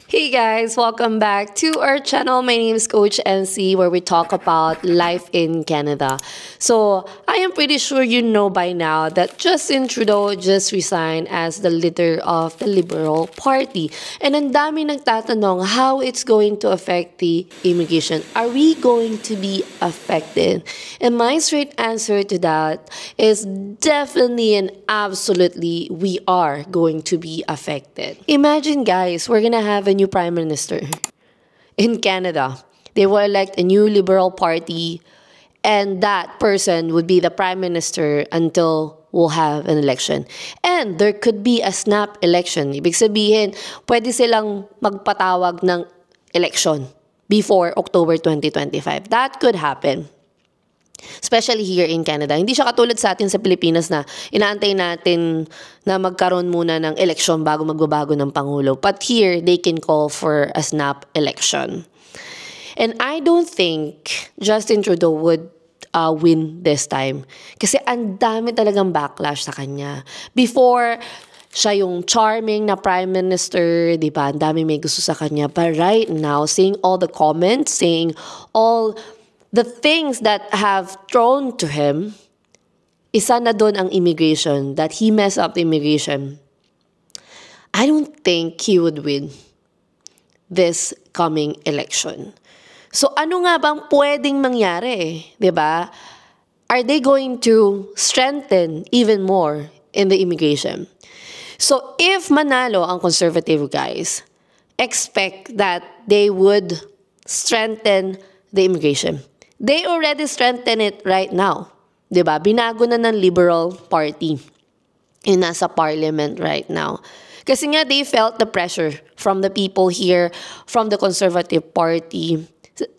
Hey guys, welcome back to our channel. My name is Coach NC, where we talk about life in Canada. So, I am pretty sure you know by now that Justin Trudeau just resigned as the leader of the Liberal Party. And ang dami nagtatanong how it's going to affect the immigration. Are we going to be affected? And my straight answer to that is definitely and absolutely we are going to be affected. Imagine guys, we're gonna have a new prime minister in Canada. They will elect a new Liberal Party, and that person would be the prime minister until we'll have an election. And there could be a snap election. Ibig sabihin, pwede silang magpatawag ng election before October 2025. That could happen. Especially here in Canada. Hindi siya katulad sa atin sa Pilipinas na inaantay natin na magkaroon muna ng eleksyon bago magbabago ng Pangulo. But here, they can call for a snap election. And I don't think Justin Trudeau would win this time. Kasi ang dami talagang backlash sa kanya. Before, siya yung charming na prime minister, di ba? Ang dami may gusto sa kanya. But right now, seeing all the comments, seeing all the things that have thrown to him, isa na doon ang immigration, that he messed up the immigration. I don't think he would win this coming election. So ano nga bang pwedeng mangyari, di ba? Are they going to strengthen even more in the immigration? So if manalo ang conservative guys, expect that they would strengthen the immigration. They already strengthen it right now. Diba? Binago na ng Liberal Party. Yung nasa parliament right now. Kasi nga they felt the pressure from the people here, from the Conservative Party.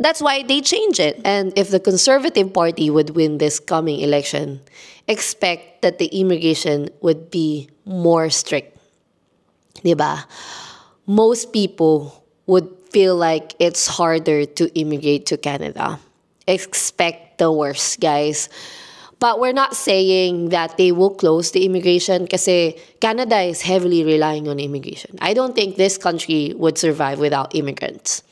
That's why they changed it. And if the Conservative Party would win this coming election, expect that the immigration would be more strict. Diba? Most people would feel like it's harder to immigrate to Canada. Expect the worst, guys. But we're not saying that they will close the immigration kasi Canada is heavily relying on immigration. I don't think this country would survive without immigrants.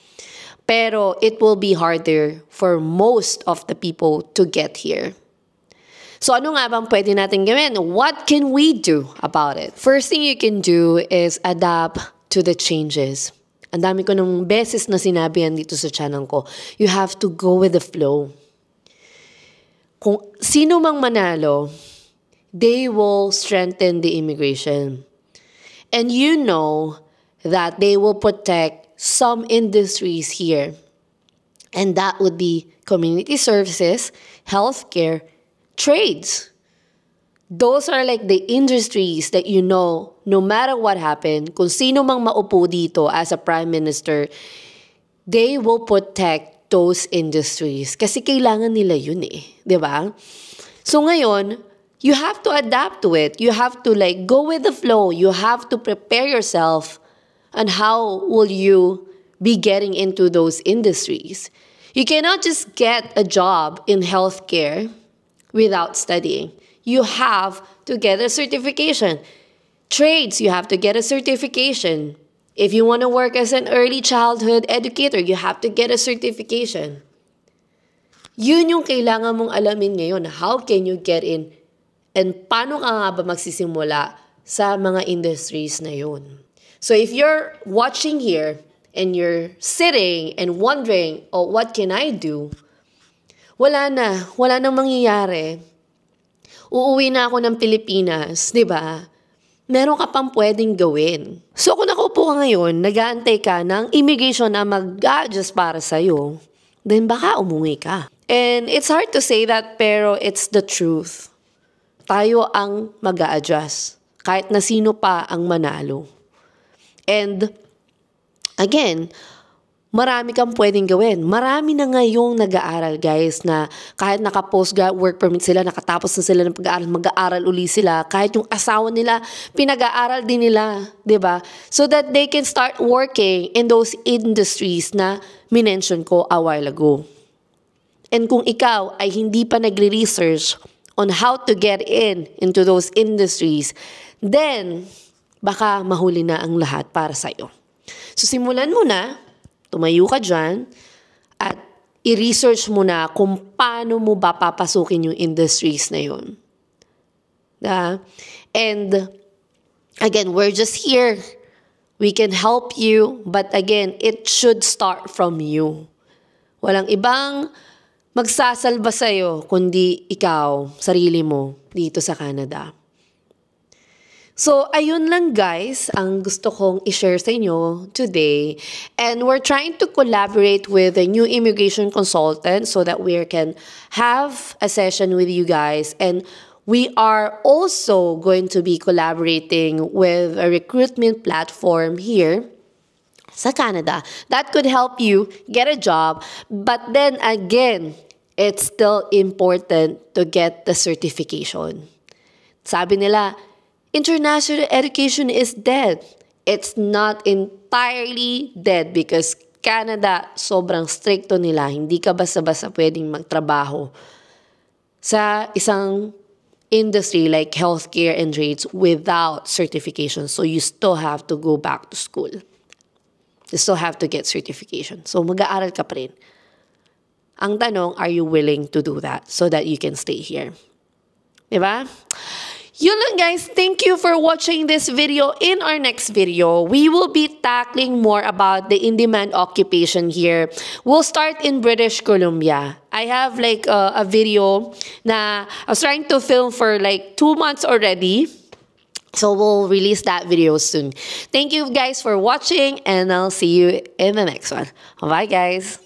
Pero it will be harder for most of the people to get here. So ano nga bang pwede natin gawin? What can we do about it? First thing you can do is adapt to the changes. Ang dami ko ng beses na sinabi yan dito sa channel ko. You have to go with the flow. Kung sino mang manalo, they will strengthen the immigration. And you know that they will protect some industries here. And that would be community services, healthcare, trades. Those are like the industries that you know, no matter what happened, kung sino mang maupo dito as a prime minister, they will protect those industries. Kasi kailangan nila yun eh. Diba? So ngayon, you have to adapt to it. You have to like go with the flow. You have to prepare yourself on how will you be getting into those industries. You cannot just get a job in healthcare without studying. You have to get a certification. Trades, you have to get a certification. If you want to work as an early childhood educator, you have to get a certification. Yun yung kailangan mong alamin ngayon. How can you get in? And paano ka nga ba magsisimula sa mga industries na yun? So if you're watching here and you're sitting and wondering, oh, what can I do? Wala na mangyayari. Uuwi na ako ng Pilipinas, di ba? Meron ka pang pwedeng gawin. So kung nakaupo ka ngayon, nag-aantay ka ng immigration na mag-adjust para sa'yo, then baka umuwi ka. And it's hard to say that, pero it's the truth. Tayo ang mag-a-adjust, kahit na sino pa ang manalo. And again, marami kang pwedeng gawin. Marami na ngayong nag-aaral, guys, na kahit naka-post work permit sila, nakatapos na sila ng pag-aaral, mag-aaral uli sila. Kahit yung asawa nila, pinag-aaral din nila, di ba? So that they can start working in those industries na minention ko a while ago. And kung ikaw ay hindi pa nagre-research on how to get into those industries, then baka mahuli na ang lahat para sa'yo. So simulan mo na, tumayo ka dyan, at i-research mo na kung paano mo ba papasukin yung industries na yun. And again, we're just here. We can help you, but again, it should start from you. Walang ibang magsasalba sa'yo, kundi ikaw, sarili mo, dito sa Canada. So, ayun lang guys, ang gusto kong i-share sa inyo today. And we're trying to collaborate with a new immigration consultant so that we can have a session with you guys. And we are also going to be collaborating with a recruitment platform here sa Canada that could help you get a job. But then again, it's still important to get the certification. Sabi nila, international education is dead. It's not entirely dead because Canada, sobrang stricto nila. Hindi ka basta-basta pwedeng magtrabaho sa isang industry like healthcare and trades without certification. So you still have to go back to school. You still have to get certification. So mag-aaral ka pa rin. Ang tanong, are you willing to do that so that you can stay here? Diba? Yun lang guys, thank you for watching this video. In our next video, we will be tackling more about the in-demand occupation here. We'll start in British Columbia. I have like a video na I was trying to film for like 2 months already. So we'll release that video soon. Thank you guys for watching and I'll see you in the next one. Bye guys.